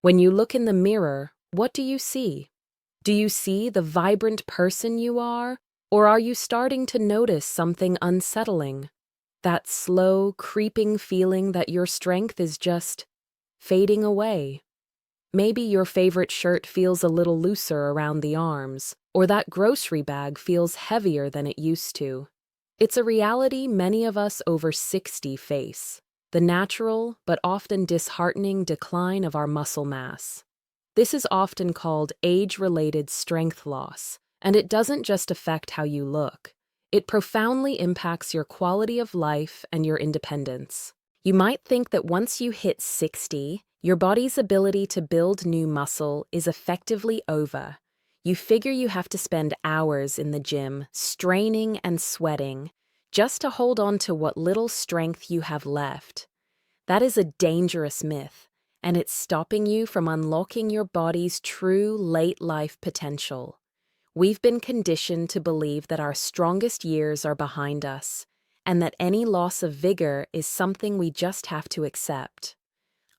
When you look in the mirror, what do you see? Do you see the vibrant person you are, or are you starting to notice something unsettling? That slow, creeping feeling that your strength is just fading away. Maybe your favorite shirt feels a little looser around the arms, or that grocery bag feels heavier than it used to. It's a reality many of us over 60 face, the natural but often disheartening decline of our muscle mass. This is often called age-related strength loss, and it doesn't just affect how you look. It profoundly impacts your quality of life and your independence. You might think that once you hit 60, your body's ability to build new muscle is effectively over. You figure you have to spend hours in the gym, straining and sweating, just to hold on to what little strength you have left. That is a dangerous myth, and it's stopping you from unlocking your body's true late-life potential. We've been conditioned to believe that our strongest years are behind us, and that any loss of vigor is something we just have to accept.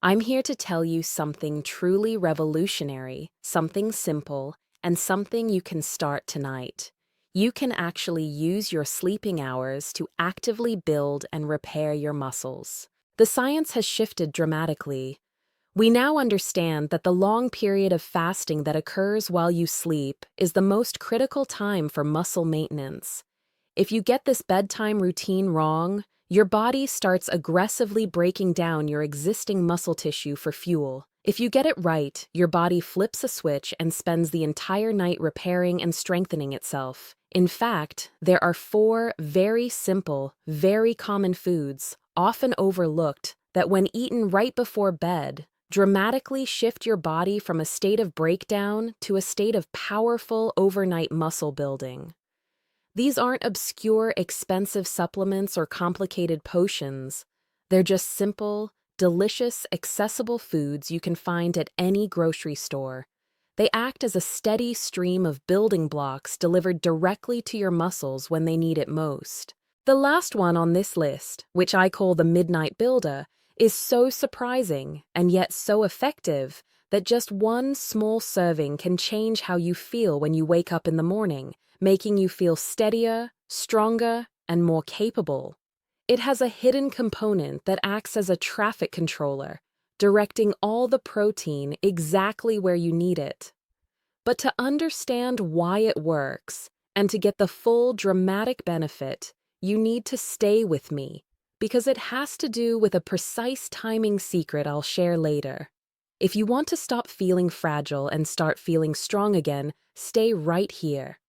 I'm here to tell you something truly revolutionary, something simple, and something you can start tonight. You can actually use your sleeping hours to actively build and repair your muscles. The science has shifted dramatically. We now understand that the long period of fasting that occurs while you sleep is the most critical time for muscle maintenance. If you get this bedtime routine wrong, your body starts aggressively breaking down your existing muscle tissue for fuel. If you get it right, your body flips a switch and spends the entire night repairing and strengthening itself. In fact, there are 4 very simple, very common foods, often overlooked, that when eaten right before bed, dramatically shift your body from a state of breakdown to a state of powerful overnight muscle building. These aren't obscure, expensive supplements or complicated potions. They're just simple, delicious, accessible foods you can find at any grocery store. They act as a steady stream of building blocks delivered directly to your muscles when they need it most. The last one on this list, which I call the Midnight Builder, is so surprising and yet so effective that just one small serving can change how you feel when you wake up in the morning, making you feel steadier, stronger, and more capable. It has a hidden component that acts as a traffic controller, directing all the protein exactly where you need it. But to understand why it works, and to get the full dramatic benefit, you need to stay with me, because it has to do with a precise timing secret I'll share later. If you want to stop feeling fragile and start feeling strong again, stay right here.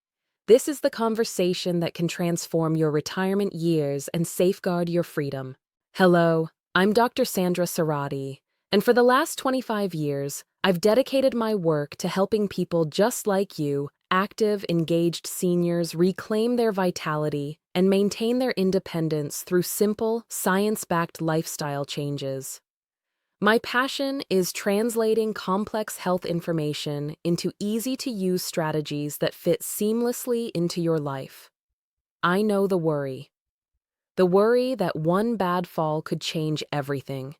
This is the conversation that can transform your retirement years and safeguard your freedom. Hello, I'm Dr. Sandra Serrati, and for the last 25 years, I've dedicated my work to helping people just like you, active, engaged seniors, reclaim their vitality and maintain their independence through simple, science-backed lifestyle changes. My passion is translating complex health information into easy-to-use strategies that fit seamlessly into your life. I know the worry. The worry that one bad fall could change everything.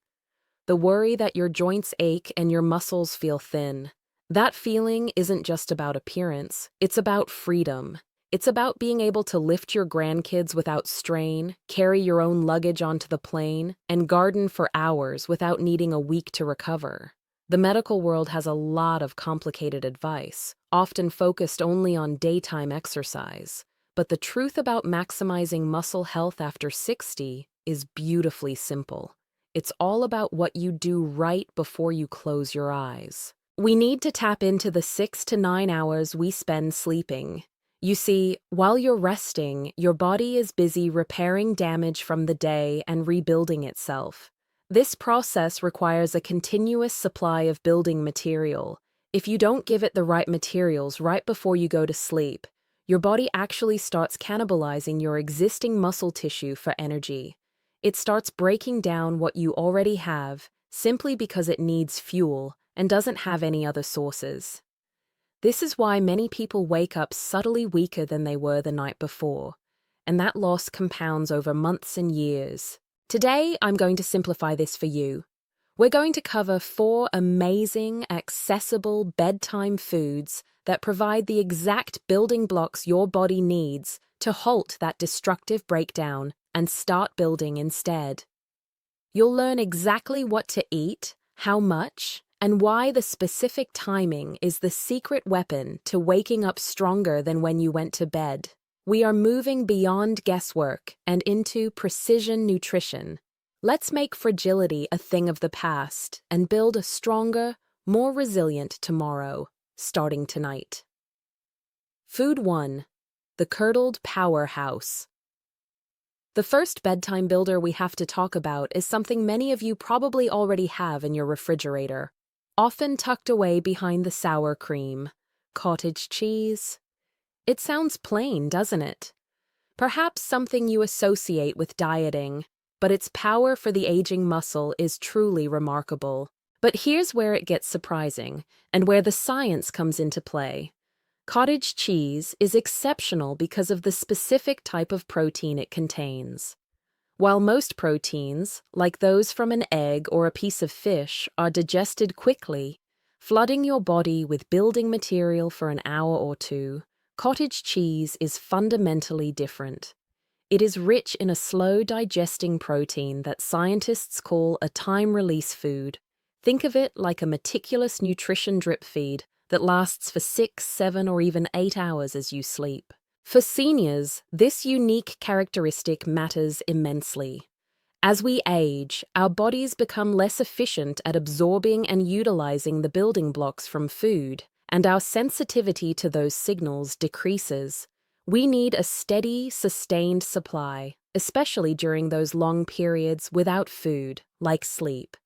The worry that your joints ache and your muscles feel thin. That feeling isn't just about appearance, it's about freedom. It's about being able to lift your grandkids without strain, carry your own luggage onto the plane, and garden for hours without needing a week to recover. The medical world has a lot of complicated advice, often focused only on daytime exercise. But the truth about maximizing muscle health after 60 is beautifully simple. It's all about what you do right before you close your eyes. We need to tap into the 6 to 9 hours we spend sleeping. You see, while you're resting, your body is busy repairing damage from the day and rebuilding itself. This process requires a continuous supply of building material. If you don't give it the right materials right before you go to sleep, your body actually starts cannibalizing your existing muscle tissue for energy. It starts breaking down what you already have simply because it needs fuel and doesn't have any other sources. This is why many people wake up subtly weaker than they were the night before, and that loss compounds over months and years. Today, I'm going to simplify this for you. We're going to cover 4 amazing, accessible bedtime foods that provide the exact building blocks your body needs to halt that destructive breakdown and start building instead. You'll learn exactly what to eat, how much, and why the specific timing is the secret weapon to waking up stronger than when you went to bed. We are moving beyond guesswork and into precision nutrition. Let's make fragility a thing of the past and build a stronger, more resilient tomorrow, starting tonight. Food 1. The curdled powerhouse. The first bedtime builder we have to talk about is something many of you probably already have in your refrigerator, often tucked away behind the sour cream. Cottage cheese. It sounds plain, doesn't it? Perhaps something you associate with dieting, but its power for the aging muscle is truly remarkable. But here's where it gets surprising, and where the science comes into play. Cottage cheese is exceptional because of the specific type of protein it contains. While most proteins, like those from an egg or a piece of fish, are digested quickly, flooding your body with building material for an hour or two, cottage cheese is fundamentally different. It is rich in a slow-digesting protein that scientists call a time-release food. Think of it like a meticulous nutrition drip feed that lasts for 6, 7, or even 8 hours as you sleep. For seniors, this unique characteristic matters immensely. As we age, our bodies become less efficient at absorbing and utilizing the building blocks from food, and our sensitivity to those signals decreases. We need a steady, sustained supply, especially during those long periods without food, like sleep.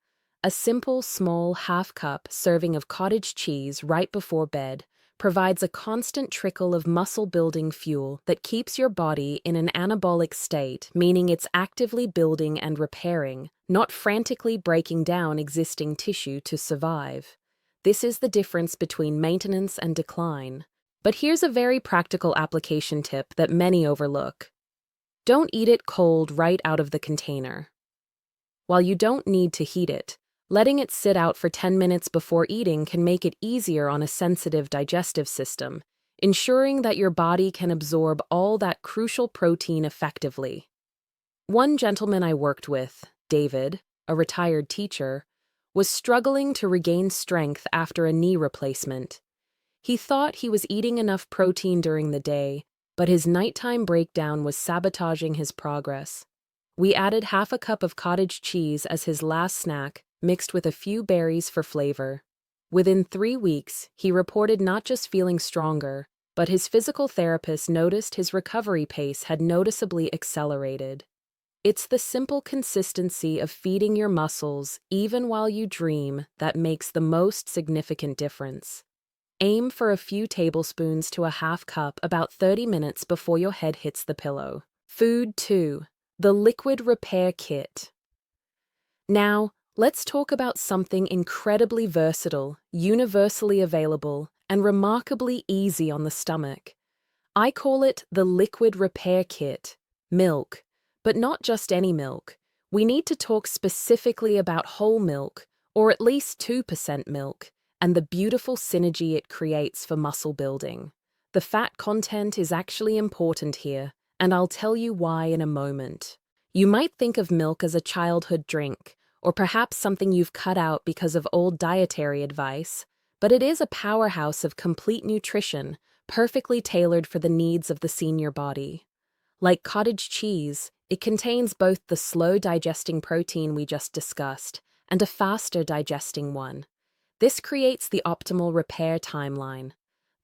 A simple, small half-cup serving of cottage cheese right before bed provides a constant trickle of muscle-building fuel that keeps your body in an anabolic state, meaning it's actively building and repairing, not frantically breaking down existing tissue to survive. This is the difference between maintenance and decline. But here's a very practical application tip that many overlook. Don't eat it cold right out of the container. While you don't need to heat it, letting it sit out for 10 minutes before eating can make it easier on a sensitive digestive system, ensuring that your body can absorb all that crucial protein effectively. One gentleman I worked with, David, a retired teacher, was struggling to regain strength after a knee replacement. He thought he was eating enough protein during the day, but his nighttime breakdown was sabotaging his progress. We added half a cup of cottage cheese as his last snack, mixed with a few berries for flavor. Within 3 weeks, he reported not just feeling stronger, but his physical therapist noticed his recovery pace had noticeably accelerated. It's the simple consistency of feeding your muscles, even while you dream, that makes the most significant difference. Aim for a few tablespoons to a half cup about 30 minutes before your head hits the pillow. Food 2. The liquid repair kit. Now, let's talk about something incredibly versatile, universally available, and remarkably easy on the stomach. I call it the liquid repair kit. Milk. But not just any milk. We need to talk specifically about whole milk, or at least 2% milk, and the beautiful synergy it creates for muscle building. The fat content is actually important here, and I'll tell you why in a moment. You might think of milk as a childhood drink, or perhaps something you've cut out because of old dietary advice, but it is a powerhouse of complete nutrition, perfectly tailored for the needs of the senior body. Like cottage cheese, it contains both the slow-digesting protein we just discussed and a faster-digesting one. This creates the optimal repair timeline.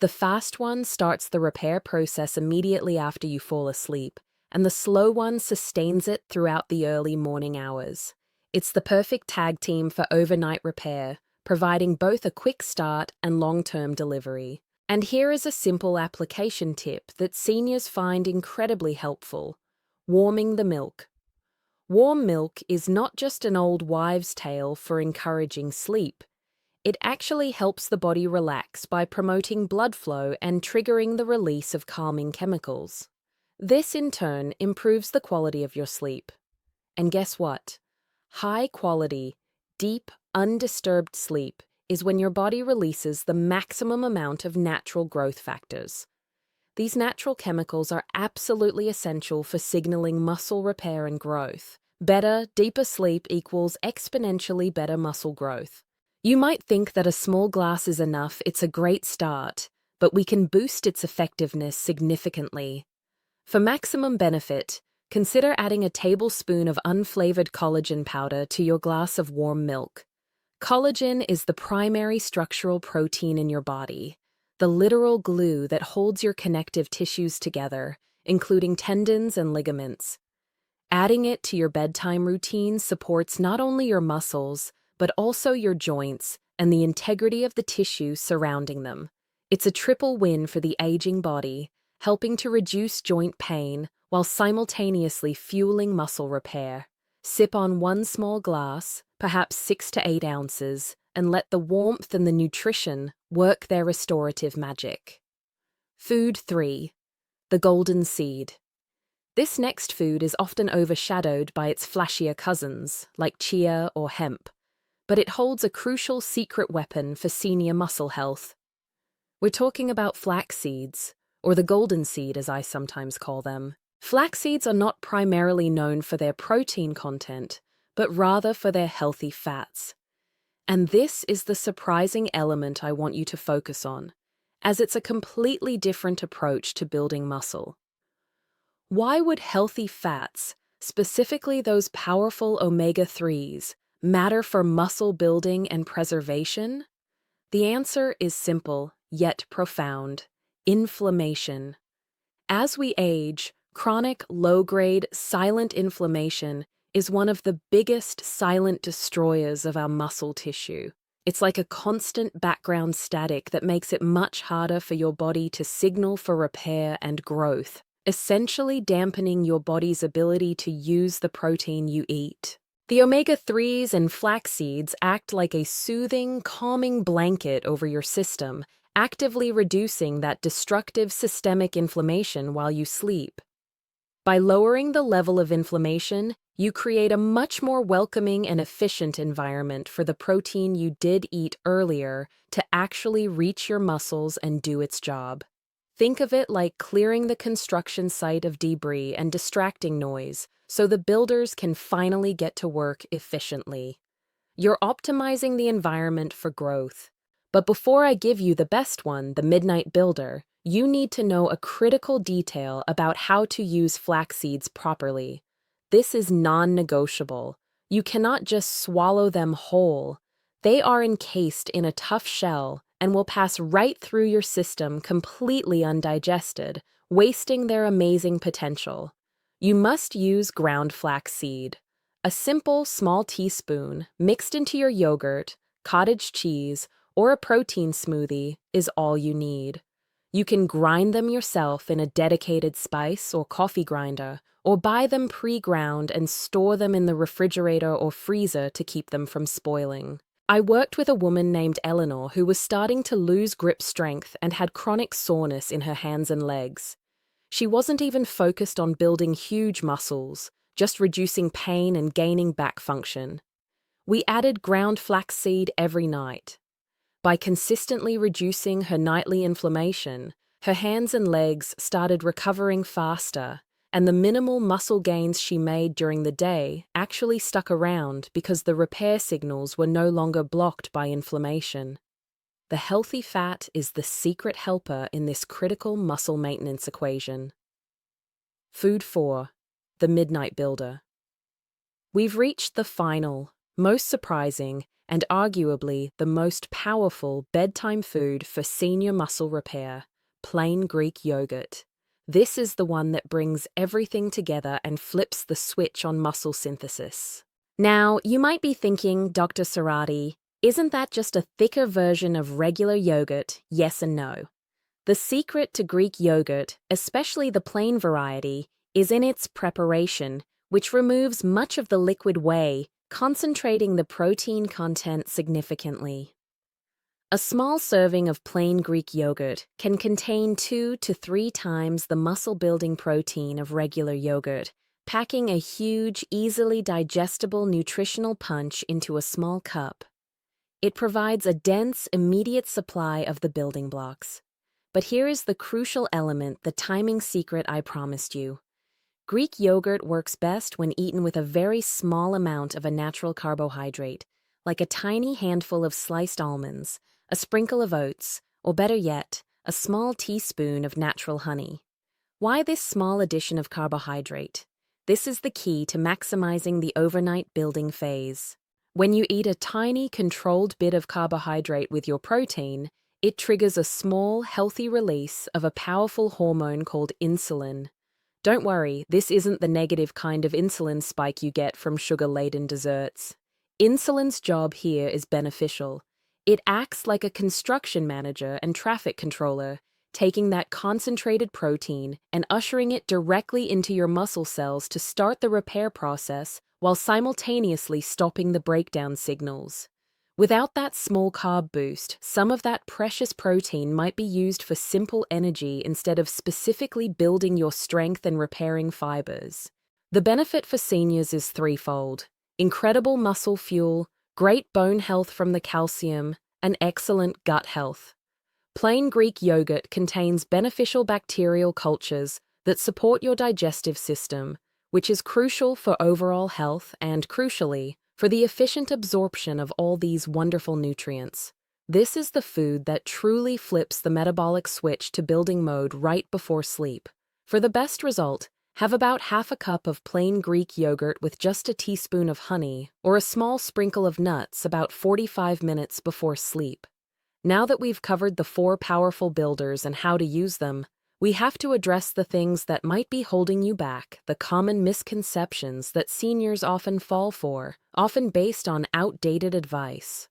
The fast one starts the repair process immediately after you fall asleep, and the slow one sustains it throughout the early morning hours. It's the perfect tag team for overnight repair, providing both a quick start and long-term delivery. And here is a simple application tip that seniors find incredibly helpful: warming the milk. Warm milk is not just an old wives' tale for encouraging sleep. It actually helps the body relax by promoting blood flow and triggering the release of calming chemicals. This, in turn, improves the quality of your sleep. And guess what? High-quality, Deep, undisturbed sleep is when your body releases the maximum amount of natural growth factors. These natural chemicals are absolutely essential for signaling muscle repair and growth. Better, deeper sleep equals exponentially better muscle growth. You might think that a small glass is enough, it's a great start, but we can boost its effectiveness significantly. For maximum benefit, consider adding a tablespoon of unflavored collagen powder to your glass of warm milk. Collagen is the primary structural protein in your body, the literal glue that holds your connective tissues together, including tendons and ligaments. Adding it to your bedtime routine supports not only your muscles, but also your joints and the integrity of the tissue surrounding them. It's a triple win for the aging body, helping to reduce joint pain while simultaneously fueling muscle repair. Sip on one small glass, perhaps 6 to 8 ounces, and let the warmth and the nutrition work their restorative magic. Food 3. The golden seed. This next food is often overshadowed by its flashier cousins, like chia or hemp, but it holds a crucial secret weapon for senior muscle health. We're talking about flax seeds, or the golden seed as I sometimes call them. Flax seeds are not primarily known for their protein content, but rather for their healthy fats. And this is the surprising element I want you to focus on, as it's a completely different approach to building muscle. Why would healthy fats, specifically those powerful omega-3s, matter for muscle building and preservation? The answer is simple, yet profound: inflammation. As we age, chronic, low-grade, silent inflammation is one of the biggest silent destroyers of our muscle tissue. It's like a constant background static that makes it much harder for your body to signal for repair and growth, essentially dampening your body's ability to use the protein you eat. The omega-3s and flax seeds act like a soothing, calming blanket over your system, actively reducing that destructive systemic inflammation while you sleep. By lowering the level of inflammation, you create a much more welcoming and efficient environment for the protein you did eat earlier to actually reach your muscles and do its job. Think of it like clearing the construction site of debris and distracting noise, so the builders can finally get to work efficiently. You're optimizing the environment for growth. But before I give you the best one, the Midnight Builder, you need to know a critical detail about how to use flax seeds properly. This is non-negotiable. You cannot just swallow them whole. They are encased in a tough shell and will pass right through your system completely undigested, wasting their amazing potential. You must use ground flax seed. A simple, small teaspoon mixed into your yogurt, cottage cheese, or a protein smoothie is all you need. You can grind them yourself in a dedicated spice or coffee grinder, or buy them pre-ground and store them in the refrigerator or freezer to keep them from spoiling. I worked with a woman named Eleanor who was starting to lose grip strength and had chronic soreness in her hands and legs. She wasn't even focused on building huge muscles, just reducing pain and gaining back function. We added ground flaxseed every night. By consistently reducing her nightly inflammation, her hands and legs started recovering faster, and the minimal muscle gains she made during the day actually stuck around because the repair signals were no longer blocked by inflammation. The healthy fat is the secret helper in this critical muscle maintenance equation. Food 4. The Midnight Builder. We've reached the final, most surprising, and arguably the most powerful bedtime food for senior muscle repair: plain Greek yogurt. This is the one that brings everything together and flips the switch on muscle synthesis. Now, you might be thinking, Dr. Serrati, isn't that just a thicker version of regular yogurt? Yes and no. The secret to Greek yogurt, especially the plain variety, is in its preparation, which removes much of the liquid whey, concentrating the protein content significantly. A small serving of plain Greek yogurt can contain 2 to 3 times the muscle-building protein of regular yogurt. packing a huge, easily digestible nutritional punch into a small cup. It provides a dense, immediate supply of the building blocks. But here is the crucial element, the timing secret I promised you. Greek yogurt works best when eaten with a very small amount of a natural carbohydrate, like a tiny handful of sliced almonds, a sprinkle of oats, or better yet, a small teaspoon of natural honey. Why this small addition of carbohydrate? This is the key to maximizing the overnight building phase. When you eat a tiny, controlled bit of carbohydrate with your protein, it triggers a small, healthy release of a powerful hormone called insulin. Don't worry, this isn't the negative kind of insulin spike you get from sugar-laden desserts. Insulin's job here is beneficial. It acts like a construction manager and traffic controller, taking that concentrated protein and ushering it directly into your muscle cells to start the repair process while simultaneously stopping the breakdown signals. Without that small carb boost, some of that precious protein might be used for simple energy instead of specifically building your strength and repairing fibers. The benefit for seniors is threefold: incredible muscle fuel, great bone health from the calcium, and excellent gut health. Plain Greek yogurt contains beneficial bacterial cultures that support your digestive system, which is crucial for overall health and, crucially, for the efficient absorption of all these wonderful nutrients. This is the food that truly flips the metabolic switch to building mode right before sleep. For the best result, have about half a cup of plain Greek yogurt with just a teaspoon of honey or a small sprinkle of nuts about 45 minutes before sleep. Now that we've covered the 4 powerful builders and how to use them, we have to address the things that might be holding you back, the common misconceptions that seniors often fall for, often based on outdated advice.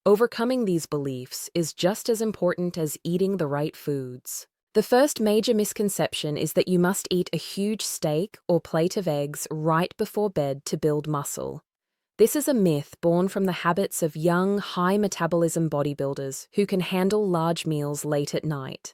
Overcoming these beliefs is just as important as eating the right foods. The first major misconception is that you must eat a huge steak or plate of eggs right before bed to build muscle. This is a myth born from the habits of young, high-metabolism bodybuilders who can handle large meals late at night.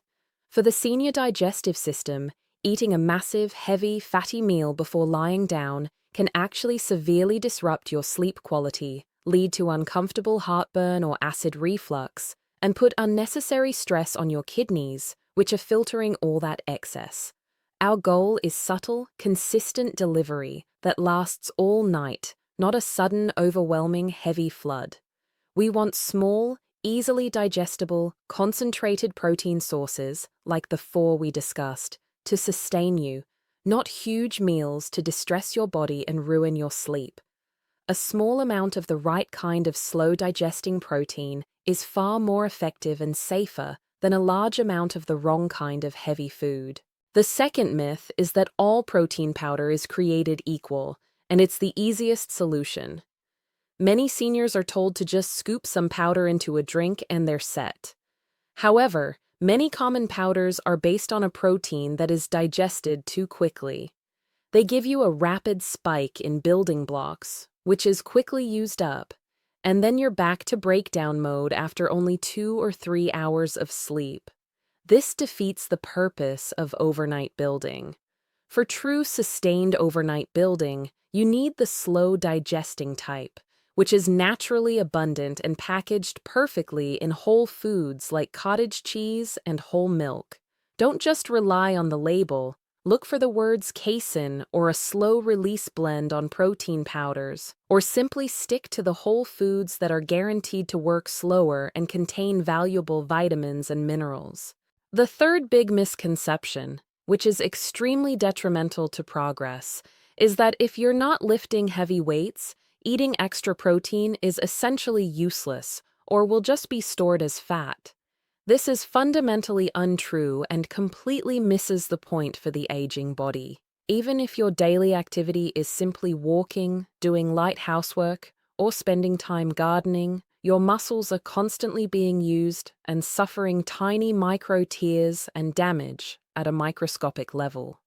For the senior digestive system, eating a massive, heavy, fatty meal before lying down can actually severely disrupt your sleep quality, lead to uncomfortable heartburn or acid reflux, and put unnecessary stress on your kidneys, which are filtering all that excess. Our goal is subtle, consistent delivery that lasts all night, not a sudden, overwhelming, heavy flood. We want small, easily digestible, concentrated protein sources, like the 4 we discussed, to sustain you, not huge meals to distress your body and ruin your sleep. A small amount of the right kind of slow-digesting protein is far more effective and safer than a large amount of the wrong kind of heavy food. The second myth is that all protein powder is created equal, and it's the easiest solution. Many seniors are told to just scoop some powder into a drink and they're set. However, many common powders are based on a protein that is digested too quickly. They give you a rapid spike in building blocks, which is quickly used up, and then you're back to breakdown mode after only 2 or 3 hours of sleep. This defeats the purpose of overnight building. For true sustained overnight building, you need the slow digesting type, which is naturally abundant and packaged perfectly in whole foods like cottage cheese and whole milk. Don't just rely on the label. Look for the words casein or a slow-release blend on protein powders, or simply stick to the whole foods that are guaranteed to work slower and contain valuable vitamins and minerals. The third big misconception, which is extremely detrimental to progress, is that if you're not lifting heavy weights, eating extra protein is essentially useless or will just be stored as fat. This is fundamentally untrue and completely misses the point for the aging body. Even if your daily activity is simply walking, doing light housework, or spending time gardening, your muscles are constantly being used and suffering tiny micro tears and damage at a microscopic level.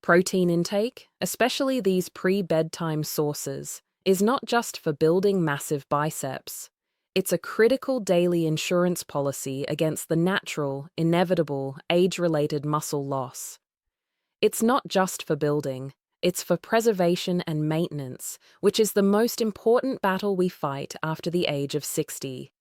Protein intake, especially these pre-bedtime sources, is not just for building massive biceps. It's a critical daily insurance policy against the natural, inevitable, age-related muscle loss. It's not just for building, It's for preservation and maintenance, which is the most important battle we fight after the age of 60.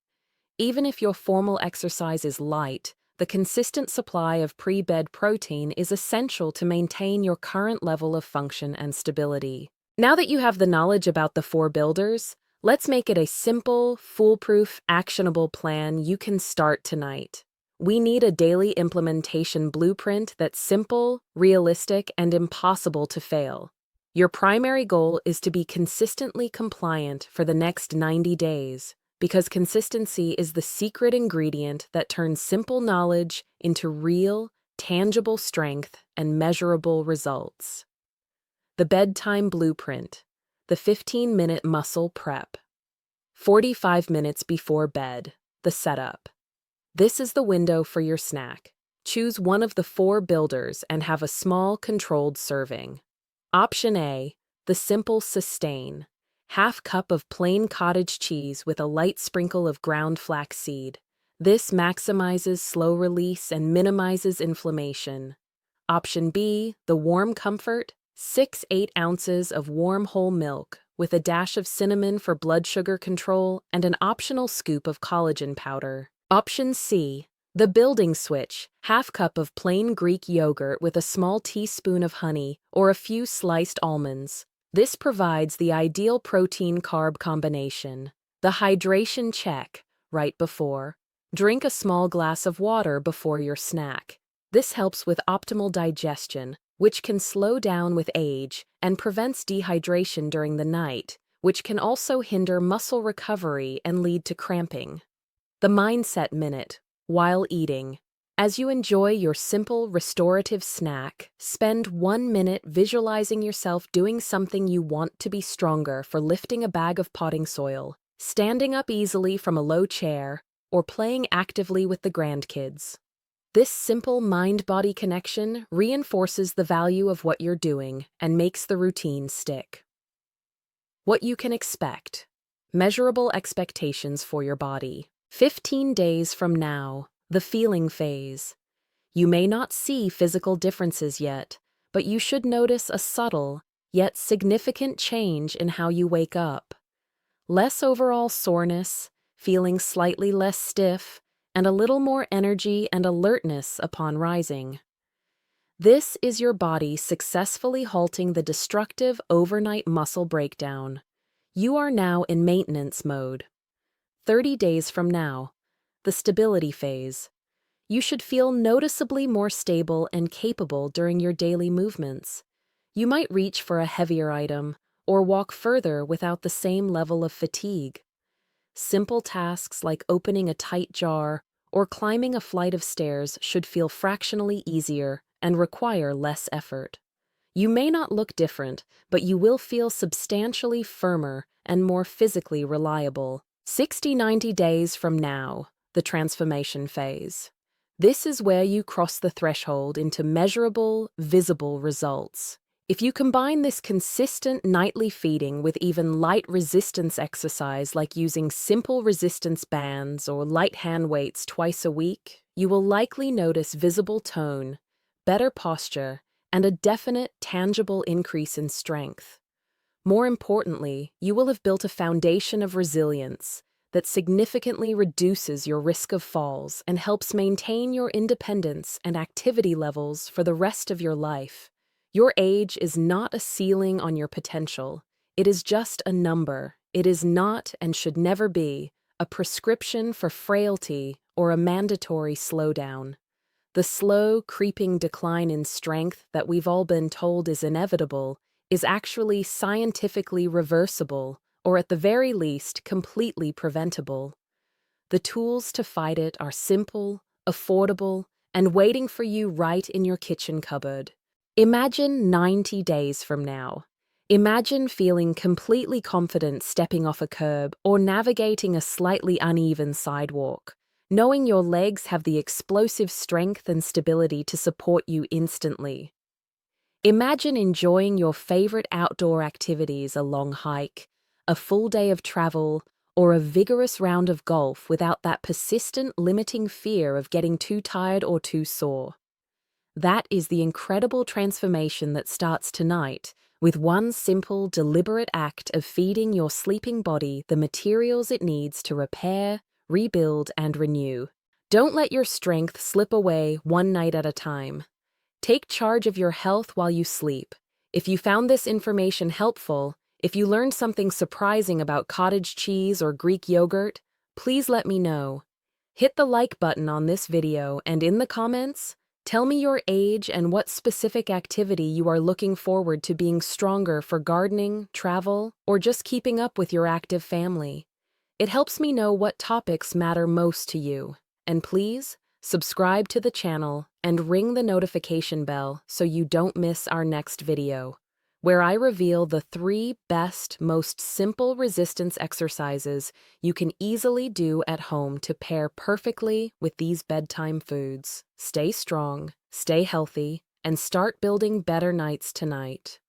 Even if your formal exercise is light, the consistent supply of pre-bed protein is essential to maintain your current level of function and stability. Now that you have the knowledge about the four builders, let's make it a simple, foolproof, actionable plan you can start tonight. We need a daily implementation blueprint that's simple, realistic, and impossible to fail. Your primary goal is to be consistently compliant for the next 90 days, because consistency is the secret ingredient that turns simple knowledge into real, tangible strength and measurable results. The bedtime blueprint, the 15-minute muscle prep. 45 minutes before bed, the setup. This is the window for your snack. Choose one of the four builders and have a small, controlled serving. Option A, the simple sustain. Half cup of plain cottage cheese with a light sprinkle of ground flax seed. This maximizes slow release and minimizes inflammation. Option B, the warm comfort. 6-8 ounces of warm whole milk with a dash of cinnamon for blood sugar control and an optional scoop of collagen powder. Option C, the building switch, half cup of plain Greek yogurt with a small teaspoon of honey or a few sliced almonds. This provides the ideal protein-carb combination. The hydration check, right before. Drink a small glass of water before your snack. This helps with optimal digestion, which can slow down with age and prevents dehydration during the night, which can also hinder muscle recovery and lead to cramping. The mindset minute, while eating. As you enjoy your simple, restorative snack, spend 1 minute visualizing yourself doing something you want to be stronger for lifting a bag of potting soil, standing up easily from a low chair, or playing actively with the grandkids. This simple mind-body connection reinforces the value of what you're doing and makes the routine stick. What you can expect. Measurable expectations for your body. 15 days from now, the feeling phase. You may not see physical differences yet, but you should notice a subtle, yet significant change in how you wake up. Less overall soreness, feeling slightly less stiff, and a little more energy and alertness upon rising. This is your body successfully halting the destructive overnight muscle breakdown. You are now in maintenance mode. 30 days from now, the stability phase. You should feel noticeably more stable and capable during your daily movements. You might reach for a heavier item or walk further without the same level of fatigue. Simple tasks like opening a tight jar or climbing a flight of stairs should feel fractionally easier and require less effort. You may not look different, but you will feel substantially firmer and more physically reliable. 60-90 days from now, the transformation phase. This is where you cross the threshold into measurable, visible results. If you combine this consistent nightly feeding with even light resistance exercise like using simple resistance bands or light hand weights twice a week, you will likely notice visible tone, better posture, and a definite, tangible increase in strength. More importantly, you will have built a foundation of resilience that significantly reduces your risk of falls and helps maintain your independence and activity levels for the rest of your life. Your age is not a ceiling on your potential. It is just a number. It is not, and should never be, a prescription for frailty or a mandatory slowdown. The slow, creeping decline in strength that we've all been told is inevitable is actually scientifically reversible, or at the very least, completely preventable. The tools to fight it are simple, affordable, and waiting for you right in your kitchen cupboard. Imagine 90 days from now. Imagine feeling completely confident stepping off a curb or navigating a slightly uneven sidewalk, knowing your legs have the explosive strength and stability to support you instantly. Imagine enjoying your favorite outdoor activities, a long hike, a full day of travel, or a vigorous round of golf without that persistent, limiting fear of getting too tired or too sore. That is the incredible transformation that starts tonight with one simple, deliberate act of feeding your sleeping body the materials it needs to repair, rebuild, and renew. Don't let your strength slip away one night at a time. Take charge of your health while you sleep. If you found this information helpful, if you learned something surprising about cottage cheese or Greek yogurt, please let me know. Hit the like button on this video and in the comments, tell me your age and what specific activity you are looking forward to being stronger for gardening, travel, or just keeping up with your active family. It helps me know what topics matter most to you. And please, subscribe to the channel and ring the notification bell so you don't miss our next video, where I reveal the 3 best, most simple resistance exercises you can easily do at home to pair perfectly with these bedtime foods. Stay strong, stay healthy, and start building better nights tonight.